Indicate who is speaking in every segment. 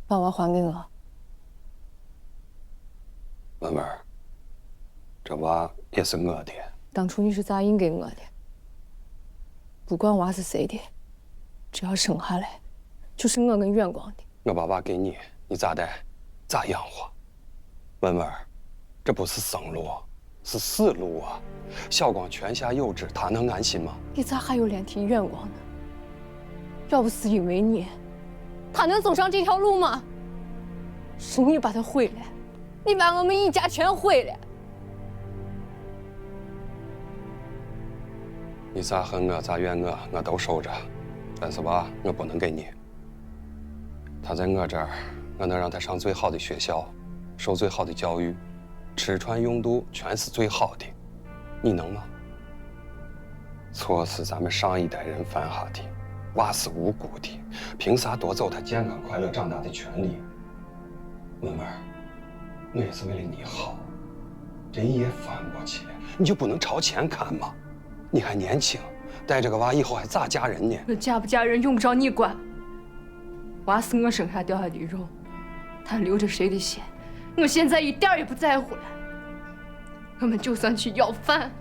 Speaker 1: 把娃还给我。
Speaker 2: 文文，这娃也是我的。
Speaker 1: 当初你是咋应给我的？不管娃是谁的，只要生下来，就是我跟远光的。
Speaker 2: 我把娃给你，你咋带？咋养活？文文，这不是生路，是死路啊！小光泉下有知，他能安心吗？
Speaker 1: 你咋还有脸提远光呢？要不是因为你，他能走上这条路吗？是你把他毁了，你把我们一家全毁了。
Speaker 2: 你咋恨我，咋怨我，我都收着。但是娃，我不能给你。他在我这儿，我能让他上最好的学校，受最好的教育，吃穿用度全是最好的。你能吗？错是咱们上一代人犯下的，娃是无辜的，凭啥夺走他健康快乐长大的权利？文文，我也是为了你好，人也翻过去了，你就不能朝前看吗？你还年轻，带着个娃以后还咋嫁人呢？
Speaker 1: 我嫁不嫁人用不着你管。娃是我生下掉下的肉，他流着谁的血，我现在一点也不在乎了。我们就算去要饭，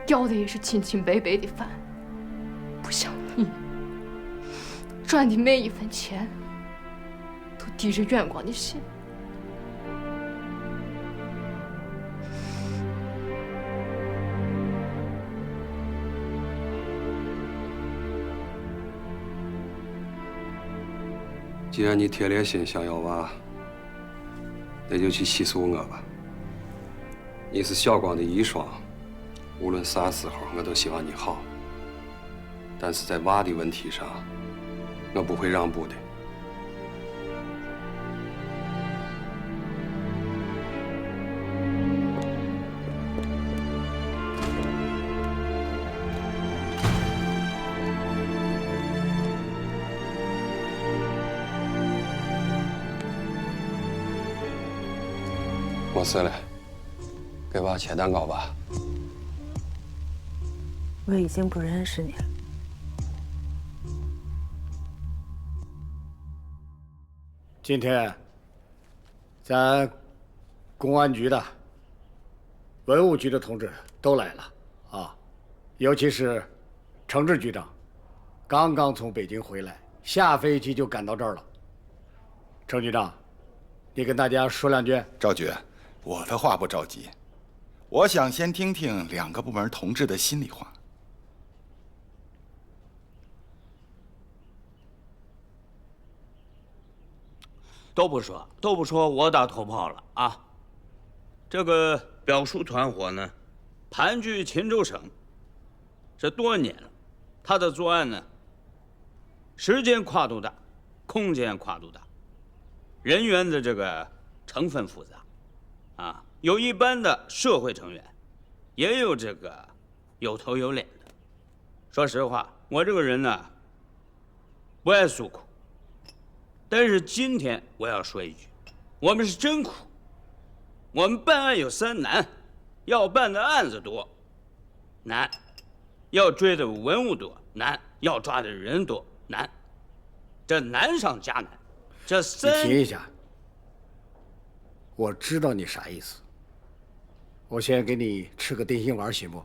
Speaker 1: 要的也是清清白白的饭，不像你，赚的每一分钱都滴着远光的血。
Speaker 2: 既然你铁了心想要娃，那就去细数我吧。你是小光的遗孀，无论啥时候我都希望你好。但是在娃的问题上，我不会让步的。没事了，给娃切蛋糕吧。
Speaker 3: 我已经不认识你了。
Speaker 4: 今天，咱公安局的、文物局的同志都来了啊，尤其是程志局长，刚刚从北京回来，下飞机就赶到这儿了。程局长，你跟大家说两句。
Speaker 5: 赵局，我的话不着急，我想先听听两个部门同志的心里话。
Speaker 6: 都不说，我打头炮了啊！这个表叔团伙呢，盘踞秦州省，这多年了，他的作案呢，时间跨度大，空间跨度大，人员的这个成分复杂，啊，有一般的社会成员，也有这个有头有脸的。说实话，我这个人呢，不爱诉苦。但是今天我要说一句，我们是真苦。我们办案有三难：要办的案子多，难；要追的文物多，难；要抓的人多，难。这难上加难，这三……
Speaker 4: 你停一下，我知道你啥意思。我先给你吃个定心丸，行不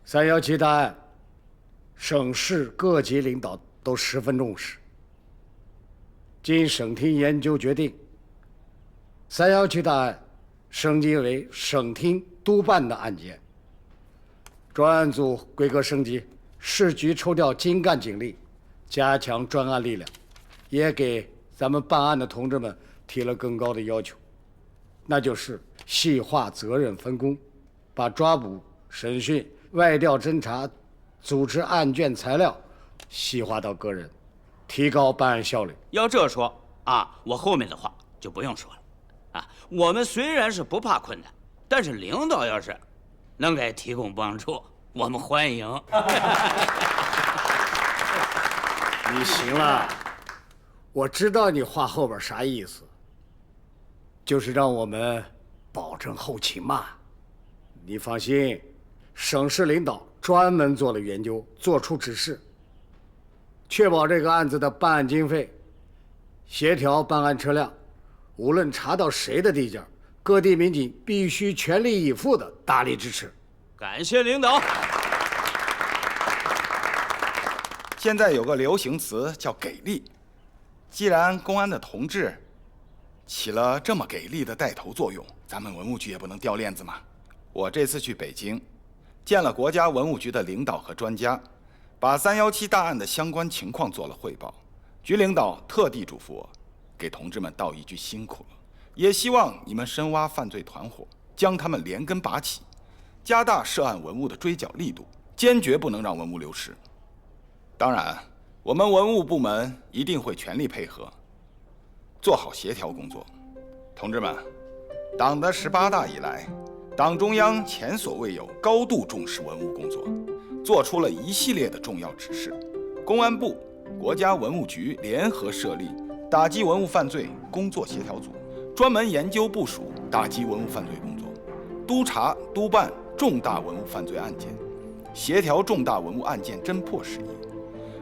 Speaker 4: ？317大案。省市各级领导都十分重视。经省厅研究决定，317大案升级为省厅督办的案件。专案组规格升级，市局抽调精干警力，加强专案力量，也给咱们办案的同志们提了更高的要求，那就是细化责任分工，把抓捕、审讯、外调侦查、组织案卷材料细化到个人，提高办案效率。
Speaker 6: 要这说啊，我后面的话就不用说了。啊，我们虽然是不怕困难，但是领导要是能给提供帮助，我们欢迎。
Speaker 4: 你行了，我知道你话后边啥意思，就是让我们保证后勤嘛。你放心，省市领导专门做了研究，做出指示，确保这个案子的办案经费，协调办案车辆，无论查到谁的地界，各地民警必须全力以赴的大力支持。
Speaker 6: 感谢领导。
Speaker 5: 现在有个流行词叫“给力”，既然公安的同志起了这么给力的带头作用，咱们文物局也不能掉链子嘛。我这次去北京，见了国家文物局的领导和专家，把317大案的相关情况做了汇报。局领导特地嘱咐我，给同志们道一句辛苦了，也希望你们深挖犯罪团伙，将他们连根拔起，加大涉案文物的追缴力度，坚决不能让文物流失。当然，我们文物部门一定会全力配合，做好协调工作。同志们，党的18大以来，党中央前所未有高度重视文物工作，做出了一系列的重要指示。公安部、国家文物局联合设立打击文物犯罪工作协调组，专门研究部署打击文物犯罪工作，督查督办重大文物犯罪案件，协调重大文物案件侦破事宜，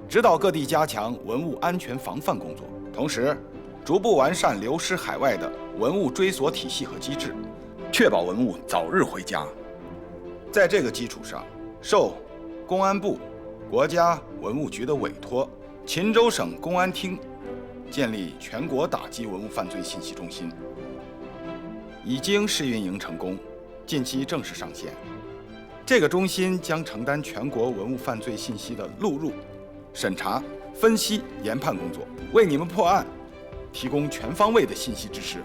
Speaker 5: 指导各地加强文物安全防范工作，同时逐步完善流失海外的文物追索体系和机制，确保文物早日回家。在这个基础上，受公安部、国家文物局的委托，秦州省公安厅建立全国打击文物犯罪信息中心，已经试运营成功，近期正式上线。这个中心将承担全国文物犯罪信息的录入、审查、分析、研判工作，为你们破案提供全方位的信息支持。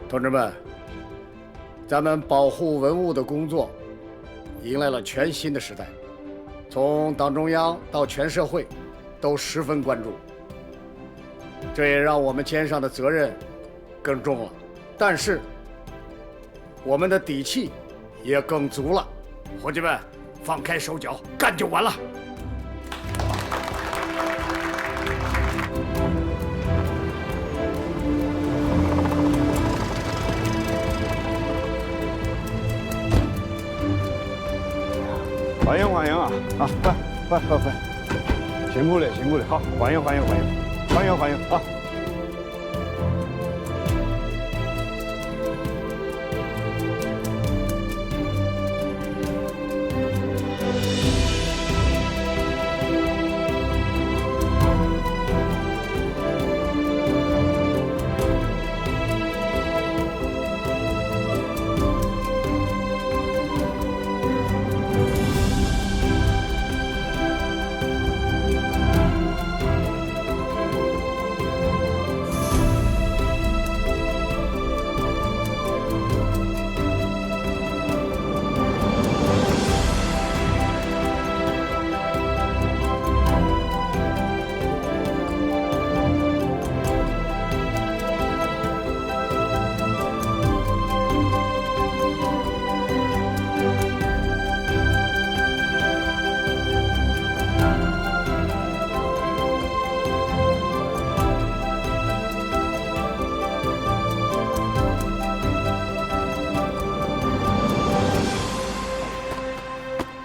Speaker 4: 同志们，咱们保护文物的工作迎来了全新的时代，从党中央到全社会都十分关注，这也让我们肩上的责任更重了，但是我们的底气也更足了。伙计们，放开手脚，干就完了。
Speaker 7: 欢迎欢迎啊！啊，快！辛苦了辛苦了，好，欢迎欢迎啊！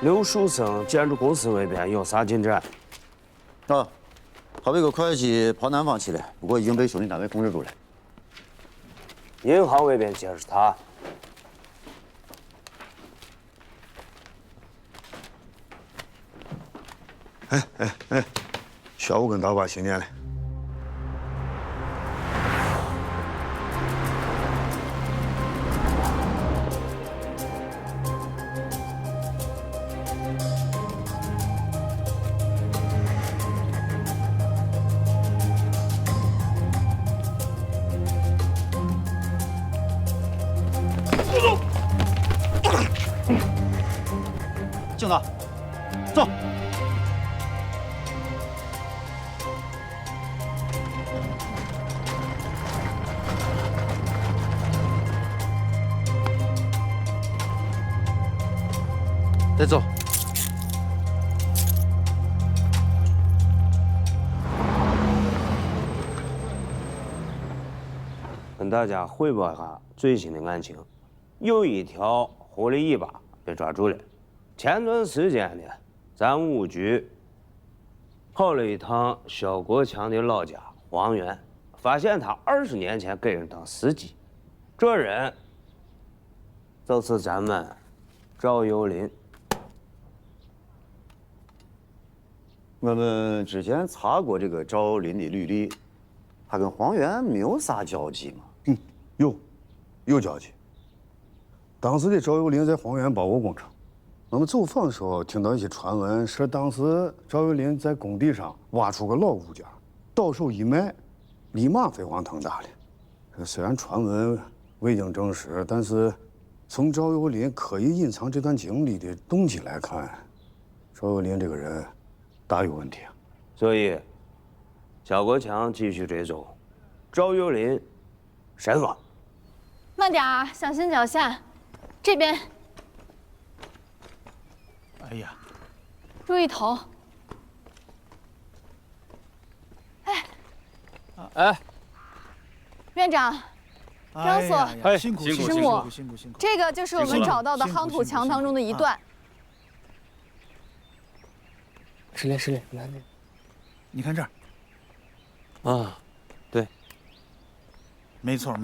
Speaker 8: 刘树生建筑公司那边有啥进展？
Speaker 9: 啊，他那个会计跑南方去了，不过已经被兄弟单位控制住了。
Speaker 8: 银行那边接是他。
Speaker 7: 哎，小五跟大爸新年了。
Speaker 9: 警察，走。再走。
Speaker 8: 跟大家汇报一下最新的案情，有一条狐狸尾巴被抓住了。前段时间呢，咱文物局跑了一趟肖国强的老家黄原，发现他20年前给人当司机，这人就是咱们赵有林。
Speaker 9: 我们之前查过这个赵有林的履历，他跟黄原没有啥交集嘛？
Speaker 7: 有交集。当时的赵有林在黄原包过工程，我们走访的时候听到一些传闻，说当时赵有林在工地上挖出个老物件，倒手一卖，立马飞黄腾达了。虽然传闻未经证实，但是从赵有林刻意隐藏这段经历的动机来看，赵有林这个人大有问题啊。
Speaker 8: 所以，肖国强继续追踪，赵有林身亡。
Speaker 10: 慢点啊，小心脚下。这边，
Speaker 5: 哎呀，
Speaker 10: 注意头。
Speaker 11: 哎，
Speaker 10: 院长，张所，
Speaker 11: 哎，
Speaker 5: 辛苦
Speaker 10: 师母，
Speaker 5: 辛苦。
Speaker 10: 这个就是我们找到的夯土墙当中的一段。
Speaker 11: 失恋，来，
Speaker 5: 你看这儿。
Speaker 8: 啊，对，
Speaker 5: 没错。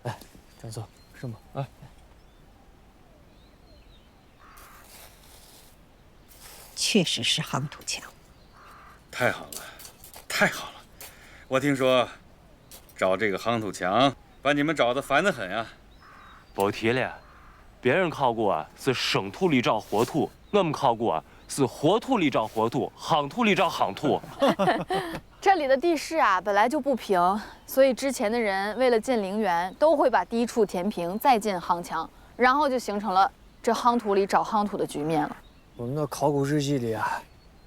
Speaker 11: 哎，张所，师母，哎，
Speaker 3: 确实是夯土墙。
Speaker 12: 太好了！我听说找这个夯土墙，把你们找得烦得很啊。
Speaker 8: 别提了，别人考过啊是生土里找活土，我们考过啊是活土里找活土，夯土里找夯土。
Speaker 10: 这里的地势啊本来就不平，所以之前的人为了建陵园，都会把低处填平，再建夯墙，然后就形成了这夯土里找夯土的局面了。
Speaker 11: 我们的考古日记里啊，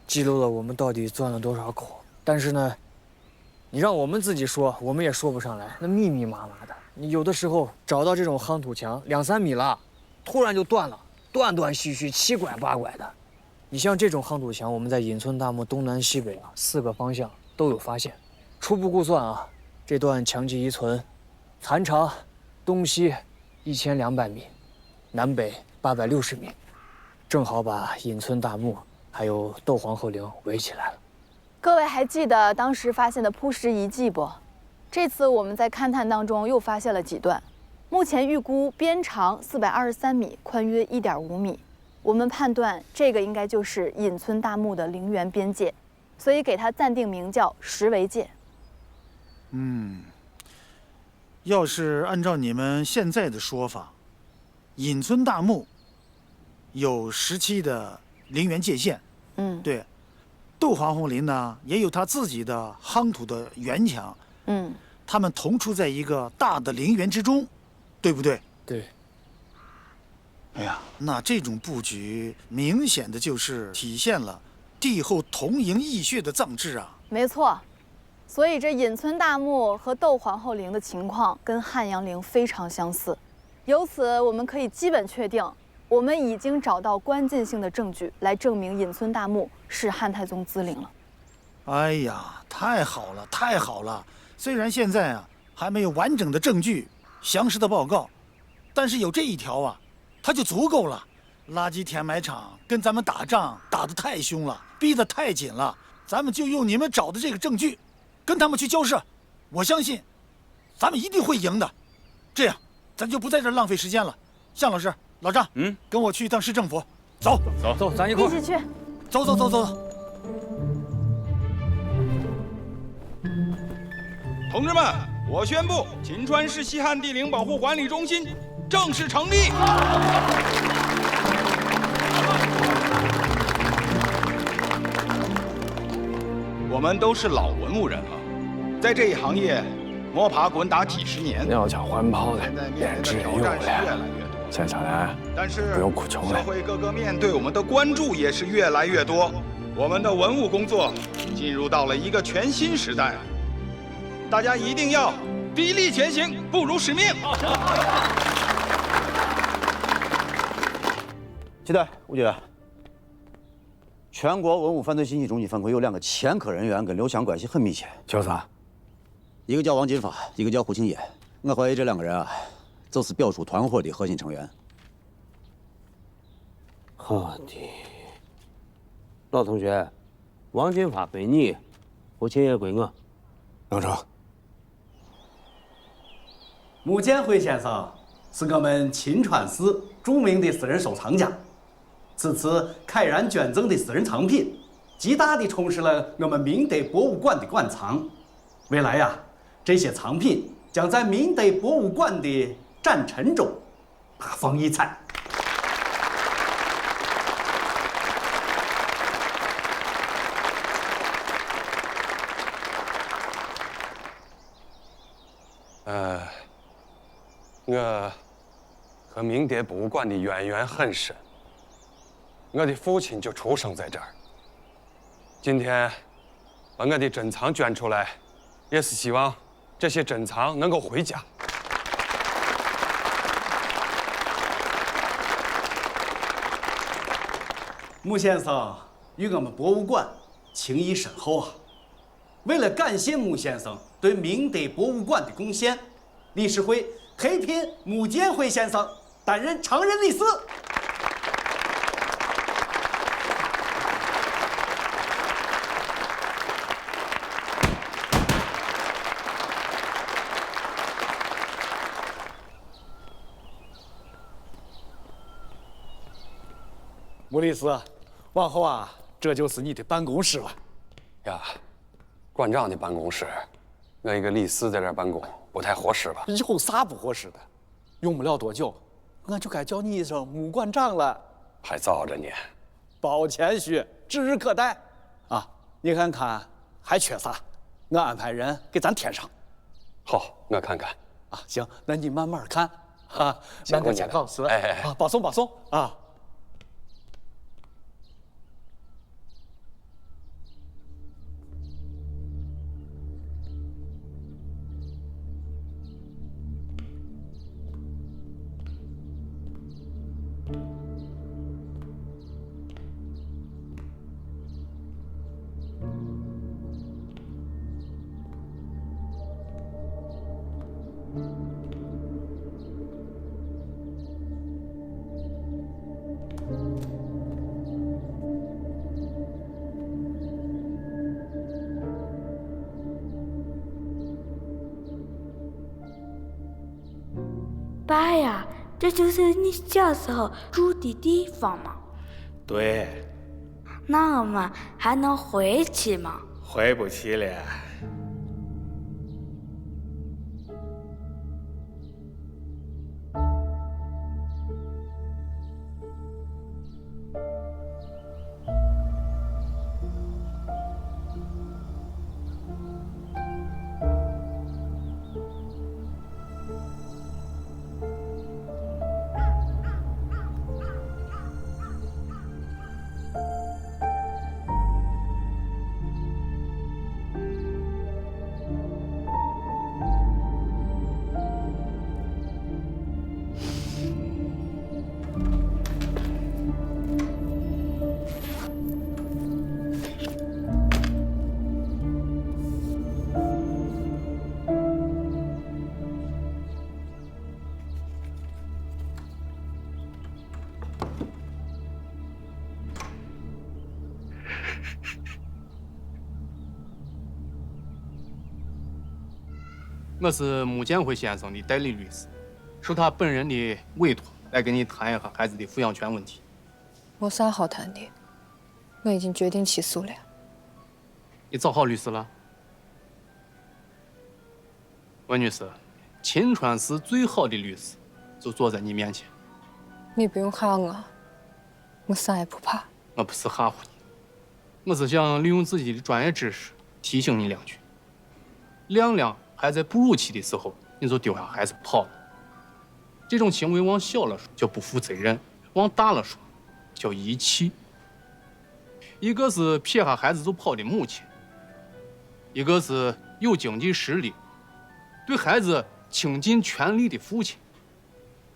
Speaker 11: 记录了我们到底钻了多少口，但是呢，你让我们自己说，我们也说不上来，那密密麻麻的。你有的时候找到这种夯土墙2、3米了，突然就断了，断断续续，七拐八拐的。你像这种夯土墙，我们在隐村大墓东南西北啊4个方向都有发现。初步估算啊，这段墙基遗存，残长东西1200米，南北860米，正好把隐村大墓还有窦皇后陵围起来了。
Speaker 10: 各位还记得当时发现的铺石遗迹不？这次我们在勘探当中又发现了几段，目前预估边长423米，宽约1.5米。我们判断这个应该就是隐村大墓的陵园边界，所以给它暂定名叫石围界。
Speaker 5: 要是按照你们现在的说法，隐村大墓有时期的陵园界限，对，窦皇后陵呢也有它自己的夯土的原墙，它们同处在一个大的陵园之中，对不对？
Speaker 11: 对。
Speaker 5: 哎呀，那这种布局明显的就是体现了帝后同营义血的葬制啊！
Speaker 10: 没错，所以这隐村大墓和窦皇后陵的情况跟汉阳陵非常相似。由此，我们可以基本确定，我们已经找到关键性的证据来证明隐村大墓是汉太宗资陵了。
Speaker 5: 哎呀，太好了！虽然现在啊还没有完整的证据、详实的报告，但是有这一条啊，它就足够了。垃圾填埋场跟咱们打仗打得太凶了，逼得太紧了，咱们就用你们找的这个证据，跟他们去交涉。我相信，咱们一定会赢的。这样，咱就不在这浪费时间了。向老师、老张，跟我去一趟市政府，走，
Speaker 11: 咱一块
Speaker 10: 一起去。
Speaker 5: 走。同志们，我宣布，秦川市西汉帝陵保护管理中心正式成立。我们都是老文物人了，在这一行业摸爬滚打几十年，
Speaker 7: 要讲环保的，编制有了，接下来
Speaker 5: 但是
Speaker 7: 不用苦穷了。
Speaker 5: 社会各个面对我们的关注也是越来越多，我们的文物工作进入到了一个全新时代，大家一定要砥砺前行，不辱使命。
Speaker 9: 期待吴姐。全国文物犯罪信息中心反馈有2个前科人员跟刘强关系很密切，
Speaker 7: 叫啥？
Speaker 9: 一个叫王金发，一个叫胡庆野。我怀疑这2个人啊，就是表叔团伙的核心成员。
Speaker 8: 好的，老同学，王金发归你，胡琴也归我。
Speaker 7: 杨成，
Speaker 13: 穆建辉先生是我们秦川市著名的私人收藏家，此次慨然捐赠的私人藏品，极大地充实了我们明德博物馆的馆藏。未来呀，这些藏品将在明德博物馆的展陈中大放异彩。
Speaker 2: 我和明德博物馆的渊源很深。我的父亲就出生在这儿。今天把我的珍藏捐出来，也是希望这些珍藏能够回家。
Speaker 13: 穆先生与我们博物馆情谊深厚啊！为了感谢穆先生对明德博物馆的贡献，理事会特聘穆建辉先生担任常任理事。穆理事，往后啊，这就是你的办公室了。
Speaker 2: 呀，馆长的办公室，我一个理事在这儿办公，不太合适吧？
Speaker 13: 有啥不合适的？用不了多久，我就该叫你一声穆馆长了。
Speaker 2: 还早着呢。
Speaker 13: 别谦虚，指日可待。啊，你看看还缺啥？我安排人给咱添上。
Speaker 2: 好，我看看。
Speaker 13: 啊，行，那你慢慢看。啊，慢点检考试。啊，保送保送啊。
Speaker 14: 爸呀，这就是你小时候住的地方吗？
Speaker 12: 对。
Speaker 14: 那我们还能回去吗？
Speaker 12: 回不去了。
Speaker 15: 我是穆建辉先生的代理律师，受他本人的委托来跟你谈一下孩子的抚养权问题。
Speaker 1: 没啥好谈的，我已经决定起诉了。
Speaker 15: 你找好律师了？温女士，秦川市最好的律师就坐在你面前。
Speaker 1: 你不用吓我，我啥也不怕。
Speaker 15: 我不是吓唬你，我是想利用自己的专业知识提醒你两句。亮亮还在哺乳期的时候，你就丢下孩子跑了，这种行为往小了说叫不负责任，往大了说叫遗弃。一个是撇下孩子就跑的母亲，一个是有经济实力、对孩子倾尽全力的父亲。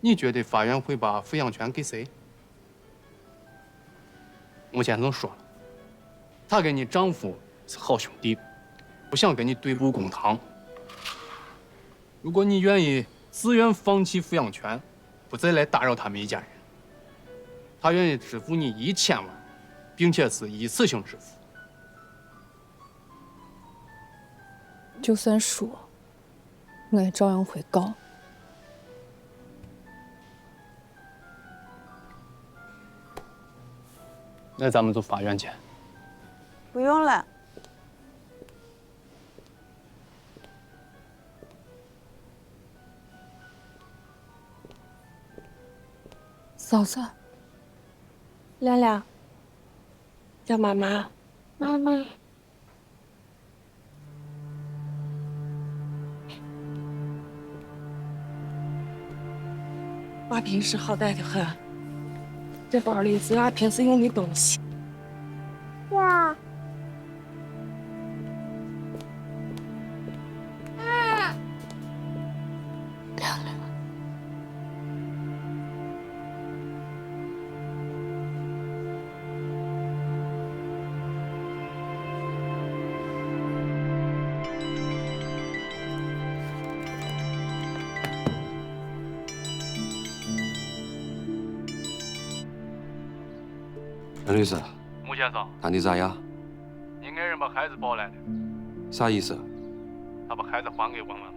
Speaker 15: 你觉得法院会把抚养权给谁？穆先生说了，他跟你丈夫是好兄弟，不想跟你对簿公堂。如果你愿意自愿放弃抚养权，不再来打扰他们一家人，他愿意支付你1000万，并且是一次性支付。
Speaker 1: 就算输，我也照样会告。
Speaker 15: 那咱们走法院去。
Speaker 16: 不用了。
Speaker 1: 嫂嫂，
Speaker 14: 亮亮，叫妈妈。妈妈。娃平时好带的很，这包里是娃平时用的东西。哇！
Speaker 1: 亮亮。
Speaker 2: 陈律师，
Speaker 15: 穆先生，
Speaker 2: 谈的咋样？
Speaker 15: 你爱人把孩子抱来的，
Speaker 2: 啥意思？
Speaker 15: 他把孩子还给我们了。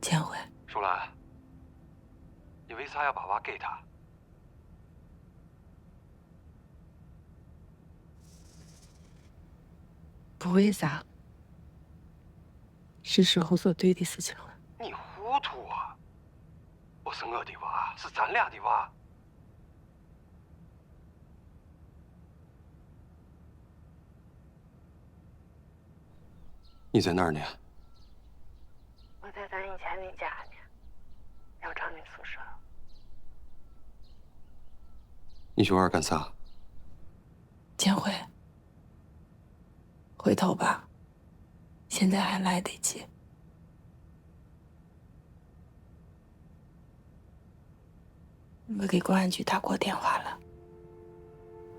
Speaker 14: 建辉，
Speaker 2: 淑兰，你为啥要把娃给他？
Speaker 14: 不为啥，是时候做对的事情了。
Speaker 2: 你糊涂啊！不是我的娃，是咱俩的娃。你在哪儿呢？
Speaker 14: 我在咱以前的家呢，寮长的宿舍。
Speaker 2: 你去玩干啥？
Speaker 14: 建辉，回头吧，现在还来得及。我给公安局打过电话了，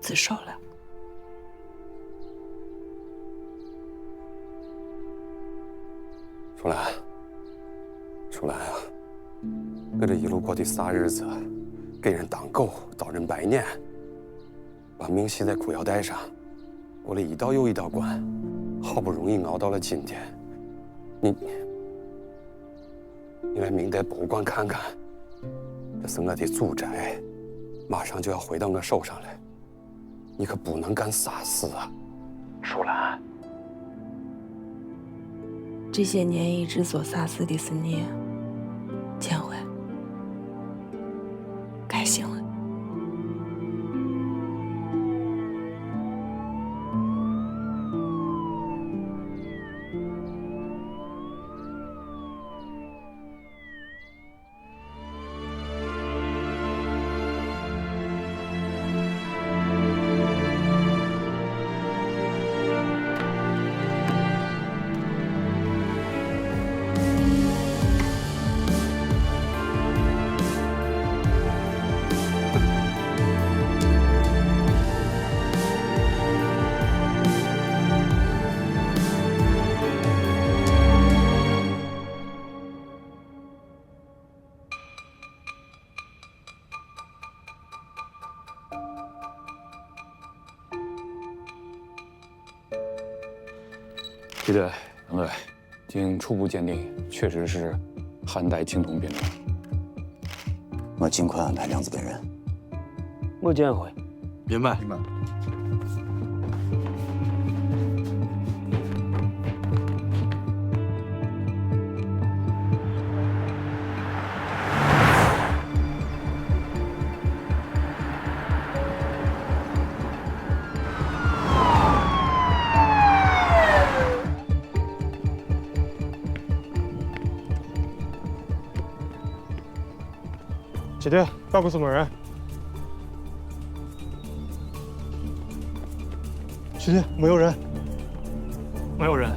Speaker 14: 自首了。
Speaker 2: 淑兰，淑兰啊，我这一路过的啥日子？给人当狗，遭人白撵，把命系在裤腰带上，过了一道又一道关，好不容易熬到了今天。你来明德博物馆看看，这是我的祖宅，马上就要回到我手上来，你可不能干傻事啊，淑兰。
Speaker 14: 这些年一直做傻事的是你，建辉，该醒了。
Speaker 17: 对，杨队，经初步鉴定，确实是汉代青铜变装。
Speaker 9: 我尽快安排梁子本人。
Speaker 8: 我建辉，
Speaker 17: 明白。
Speaker 9: 明白。
Speaker 18: 弟，报告守门员。师弟，没有人。没有人。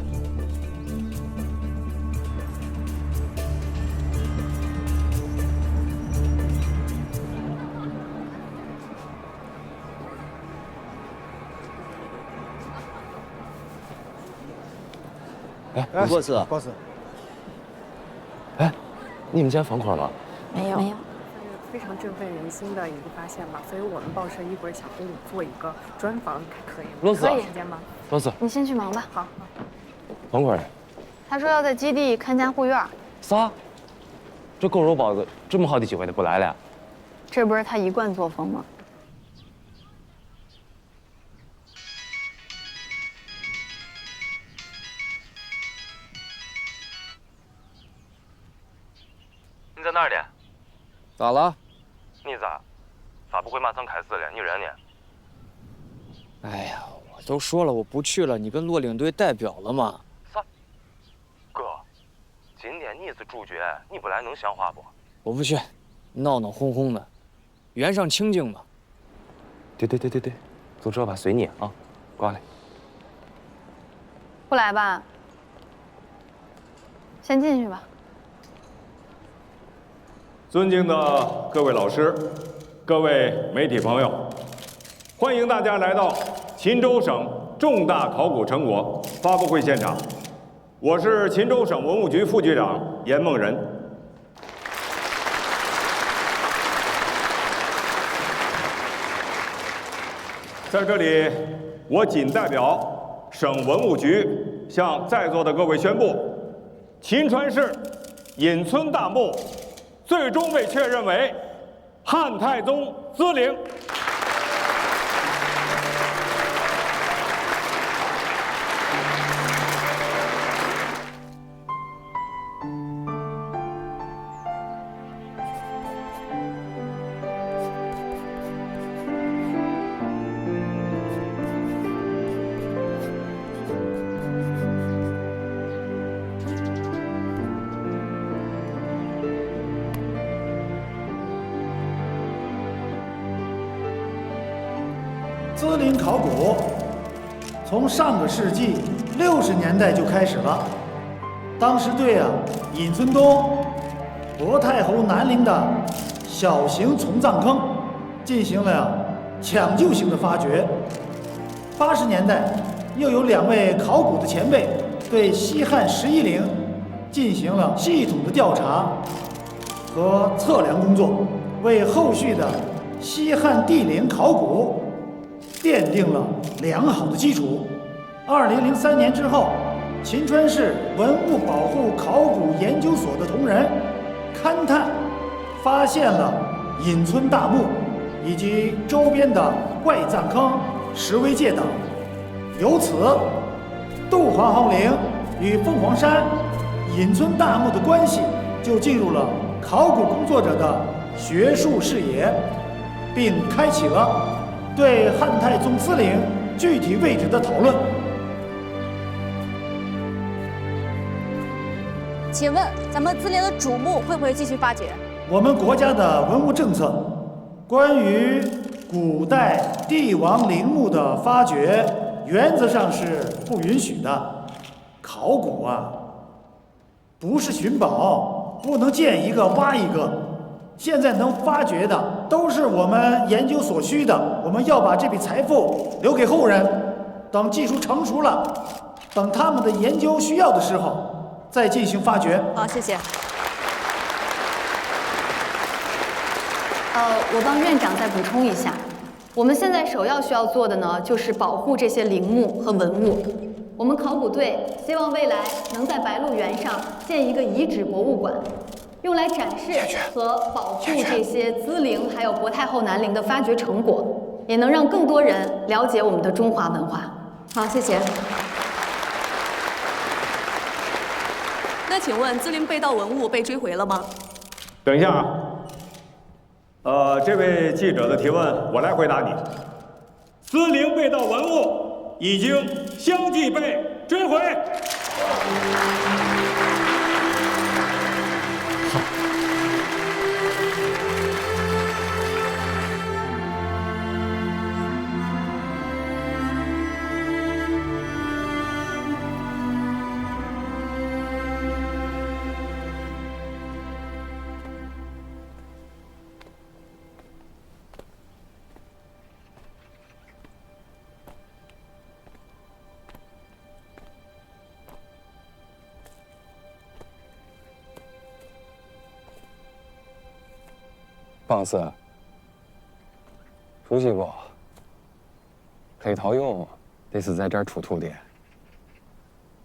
Speaker 8: 哎，boss，
Speaker 18: boss，
Speaker 17: 哎，你们家房款了？
Speaker 19: 没有。
Speaker 20: 非常振奋人心的一个发现吧，所以我们报社一会儿想给你做一个专访，你看可以吗？
Speaker 17: 罗斯，
Speaker 20: 可以时间吗？
Speaker 17: 罗斯，
Speaker 10: 你先去忙吧。
Speaker 20: 好。
Speaker 17: 房款？
Speaker 10: 他说要在基地看监护院。
Speaker 17: 啥？这狗肉包子这么好的机会，他不来了？
Speaker 10: 这不是他一贯作风吗？
Speaker 21: 你在哪儿呢？
Speaker 17: 咋了？
Speaker 21: 你咋不会马上开始了？你人呢？
Speaker 11: 哎呀，我都说了我不去了，你跟骆领队代表了吗？
Speaker 21: 啥？哥，今天你是主角，你不来能像话不？
Speaker 11: 我不去，闹闹哄哄的，圆上清静嘛。
Speaker 17: 对，就这吧，随你啊，挂了。
Speaker 10: 不来吧，先进去吧。
Speaker 22: 尊敬的各位老师、各位媒体朋友，欢迎大家来到秦州省重大考古成果发布会现场。我是秦州省文物局副局长严梦仁。在这里，我谨代表省文物局向在座的各位宣布，秦川市隐村大墓最终被确认为汉太宗资陵。
Speaker 23: 资陵考古从上个世纪60年代就开始了，当时对隐村东薄太侯南陵的小型从葬坑进行了抢救性的发掘。80年代，又有2位考古的前辈对西汉11陵进行了系统的调查和测量工作，为后续的西汉帝陵考古奠定了良好的基础。2003年之后，秦川市文物保护考古研究所的同仁勘探发现了隐村大墓以及周边的外葬坑、石灰界等，由此杜皇后陵与凤凰山隐村大墓的关系就进入了考古工作者的学术视野，并开启了对汉太宗资陵具体位置的讨论。
Speaker 24: 请问咱们资陵的主墓会不会继续发掘？
Speaker 23: 我们国家的文物政策，关于古代帝王陵墓的发掘，原则上是不允许的。考古不是寻宝，不能见一个挖一个。现在能发掘的都是我们研究所需的，我们要把这笔财富留给后人，等技术成熟了，等他们的研究需要的时候再进行发掘。
Speaker 24: 好，谢谢。
Speaker 10: 我帮院长再补充一下，我们现在首要需要做的呢，就是保护这些陵墓和文物。我们考古队希望未来能在白鹿原上建一个遗址博物馆，用来展示和保护这些资陵还有薄太后南陵的发掘成果，也能让更多人了解我们的中华文化。
Speaker 24: 好，谢谢。那请问资陵被盗文物被追回了吗？
Speaker 22: 等一下这位记者的提问我来回答你。资陵被盗文物已经相继被追回。
Speaker 2: 方式。熟悉不？黑桃蛹得是在这儿出土的。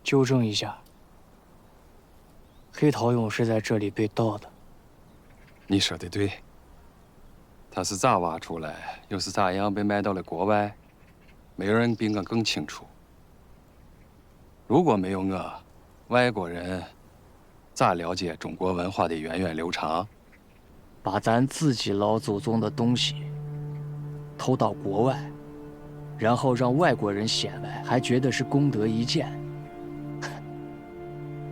Speaker 11: 纠正一下，黑桃蛹是在这里被盗的。
Speaker 2: 你说的对。它是咋挖出来，又是咋样被卖到了国外，没有人比我更清楚。如果没有我，外国人咋了解中国文化的源远流长？
Speaker 11: 把咱自己老祖宗的东西偷到国外，然后让外国人显摆，还觉得是功德一件。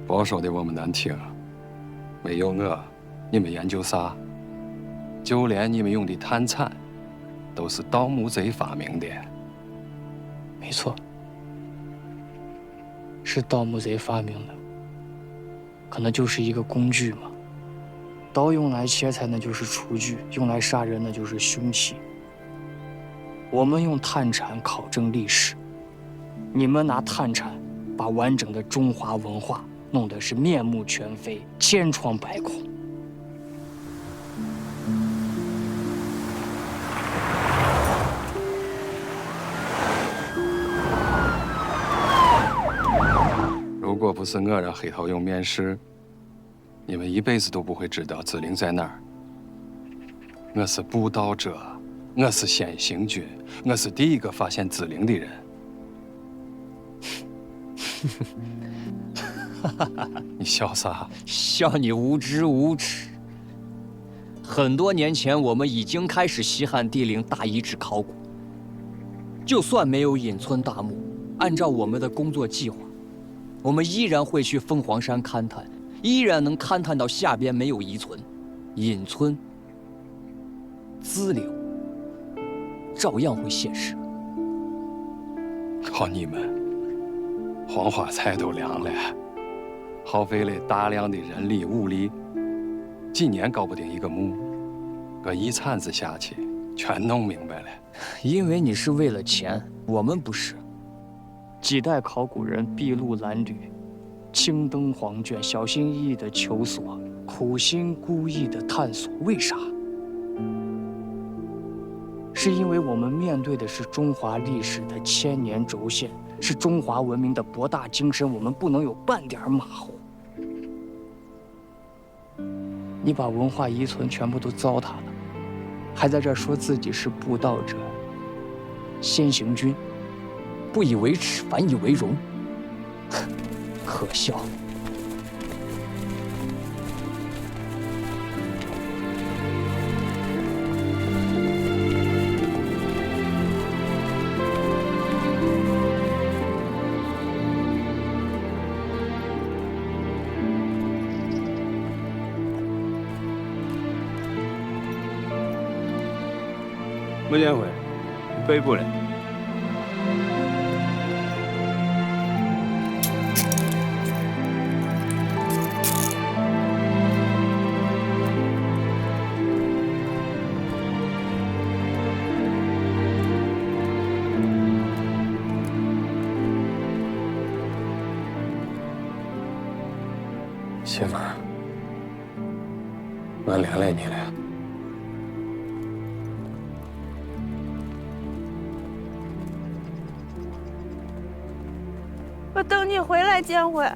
Speaker 2: 别说的我们难听，没有我，你们研究啥？就连你们用的炭铲，都是盗墓贼发明的。
Speaker 11: 没错，是盗墓贼发明的，可能就是一个工具嘛。刀用来切菜那就是厨具，用来杀人那就是凶器。我们用炭铲考证历史，你们拿炭铲把完整的中华文化弄得是面目全非、千疮百孔。
Speaker 2: 如果不是我让黑桃蛹面试，你们一辈子都不会知道子陵在哪儿。我是布道者，我是先行军，我是第一个发现子陵的人。你笑啥？
Speaker 3: 笑你无知无耻。很多年前，我们已经开始西汉帝陵大遗址考古。就算没有隐村大墓，按照我们的工作计划，我们依然会去凤凰山勘探，依然能勘探到下边没有遗存、隐村、资留，照样会现实。
Speaker 2: 靠你们，黄花菜都凉了，耗费了大量的人力物力，几年搞不定一个墓，搁一铲子下去，全弄明白了。
Speaker 11: 因为你是为了钱，我们不是。几代考古人筚路蓝缕，青灯黄卷，小心翼翼地求索，苦心孤诣地探索。为啥？是因为我们面对的是中华历史的千年轴线，是中华文明的博大精深，我们不能有半点马虎。你把文化遗存全部都糟蹋了，还在这儿说自己是布道者、先行军，不以为耻，反以为荣，可笑。
Speaker 8: 没见回，背部嘞。
Speaker 2: 媳妇儿，我连累你了。
Speaker 16: 我等你回来，建辉。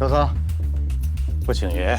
Speaker 9: 呵呵，不请爷。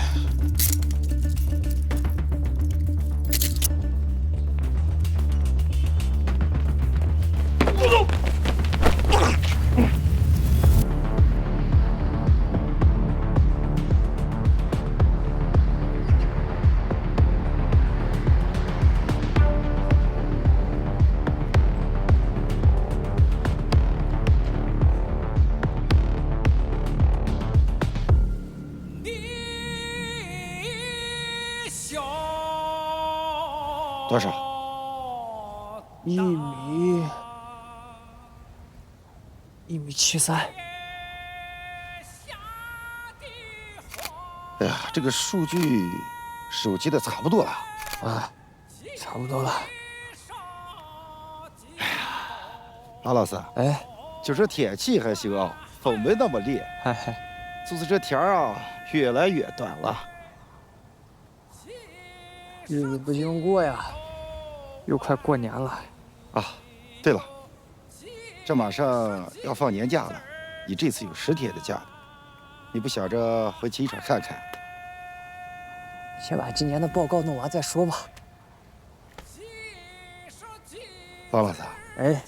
Speaker 9: 多少
Speaker 11: ？1.73米。
Speaker 9: 哎呀，这个数据手机的差不多了
Speaker 11: 啊，差不多了。
Speaker 9: 哎呀，马老师，
Speaker 11: 哎，
Speaker 9: 就这天气还行啊，风没那么烈。就是这天啊，越来越短了。
Speaker 11: 日子不经过呀，又快过年了。
Speaker 9: 啊，对了，这马上要放年假了，你这次有10天的假，你不想着回机场看看？
Speaker 11: 先把今年的报告弄完再说吧。
Speaker 9: 方老师，
Speaker 11: 哎，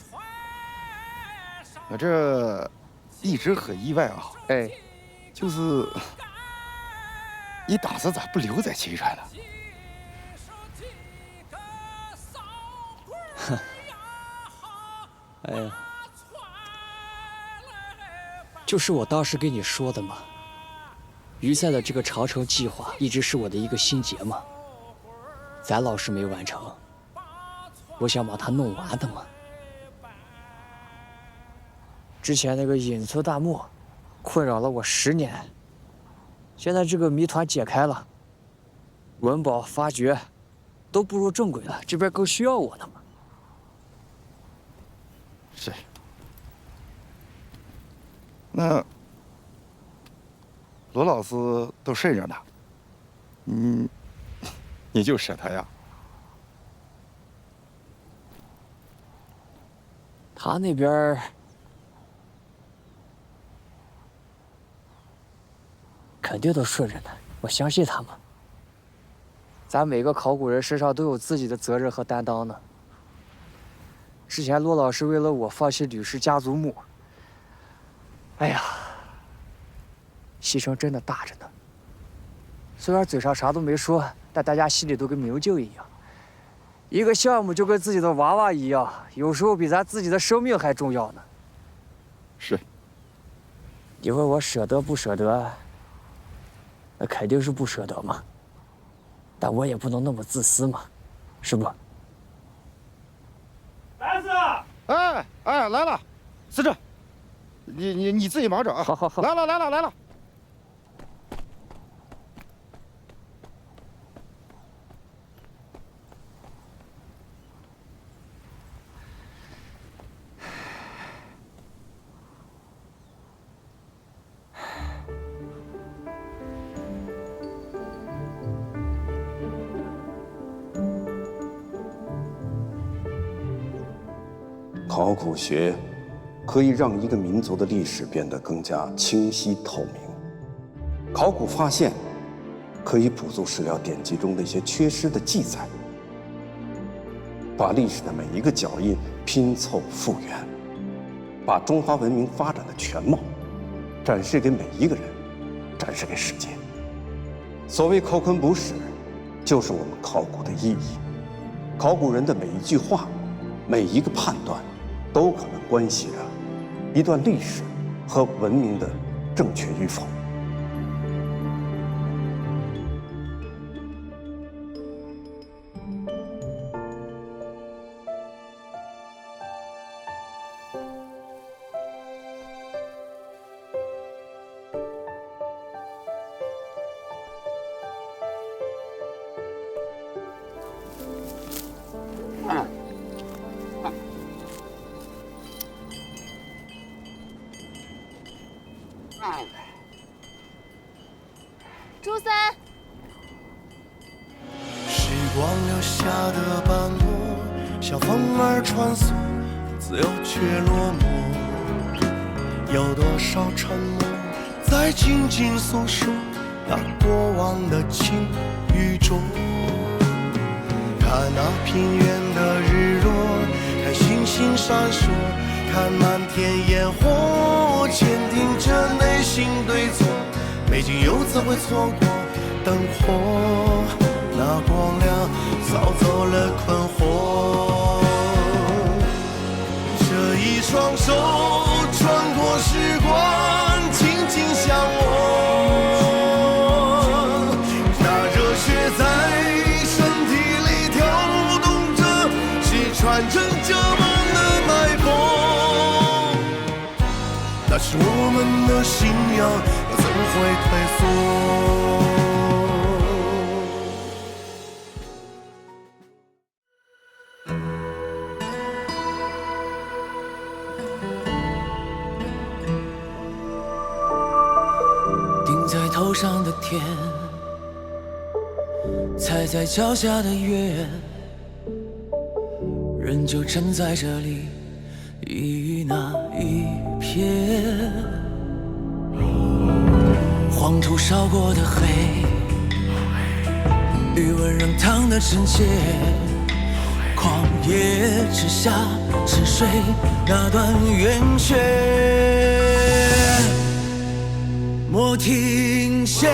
Speaker 9: 我这一直很意外啊。
Speaker 11: 哎，
Speaker 9: 就是你打算咋不留在秦川呢？
Speaker 11: 哼，哎呀，就是我当时跟你说的嘛，余赛的这个长城计划一直是我的一个心结嘛，咱老是没完成，我想把它弄完的嘛。之前那个隐村大墓困扰了我10年，现在这个谜团解开了，文保发掘都步入正轨了，这边更需要我呢嘛。
Speaker 9: 是。那罗老师都慎着呢，你就舍他呀？
Speaker 11: 他那边肯定都顺着呢，我相信他们。咱每个考古人身上都有自己的责任和担当呢。之前骆老师为了我放弃吕氏家族墓，哎呀，牺牲真的大着呢。虽然嘴上啥都没说，但大家心里都跟明镜一样。一个项目就跟自己的娃娃一样，有时候比咱自己的生命还重要呢。
Speaker 9: 是。
Speaker 11: 你问我舍得不舍得？那肯定是不舍得嘛。但我也不能那么自私嘛，是不？
Speaker 9: 来子，哎，来了，司政，你自己忙着啊。
Speaker 11: 好，
Speaker 9: 来了。
Speaker 4: 考古学可以让一个民族的历史变得更加清晰透明。考古发现可以补足史料典籍中那些缺失的记载，把历史的每一个脚印拼凑复原，把中华文明发展的全貌展示给每一个人，展示给世界。所谓考昆补史，就是我们考古的意义。考古人的每一句话，每一个判断，都可能关系着一段历史和文明的正确与否。
Speaker 10: 朱三，
Speaker 5: 时光留下的斑驳，像风儿穿梭，自由却落寞。有多少沉默，再紧紧锁手那过往的情与衷。看那平原的日落，看星星闪烁，看满天烟火，坚定着内心对错，美景又怎会错过灯火？那光亮扫走了困惑，这一双手穿过时光，紧紧相握，那热血在身体里跳动着，是传承着梦的脉搏，那是我们的信仰，又怎会退缩？
Speaker 6: 头上的天，踩在脚下的月，人就站在这里，一那一瞥。黄土烧过的黑，余温仍烫得真切。旷野之下，沉睡那段圆缺。莫停歇，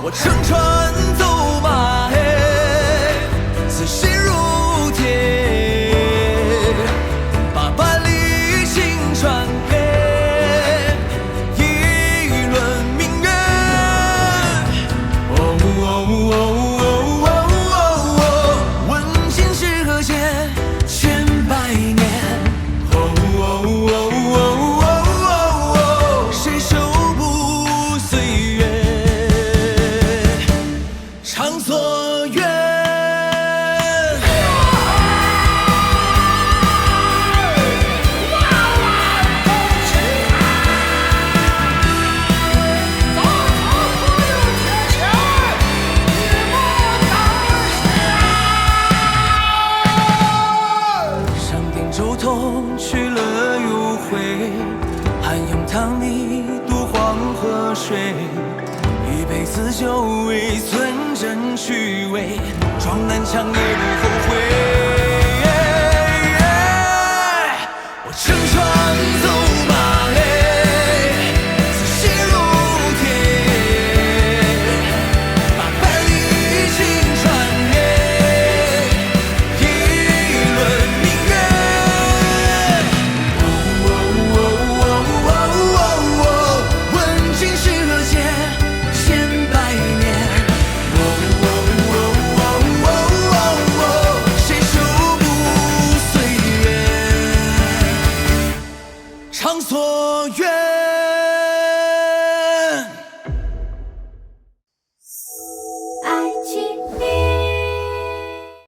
Speaker 6: 我乘船走马，此心如铁，把百里星传给一轮明月。问今是何节，千百年。谁守不岁月？长所愿。上顶舟头去了又回，汉阳汤里渡黄河水。一辈子就为存真趣味，撞南墙也不后悔。我乘船走马，此心如铁，把百里星传给一轮明月。问今是何节，千百年。谁守不岁月？长所愿。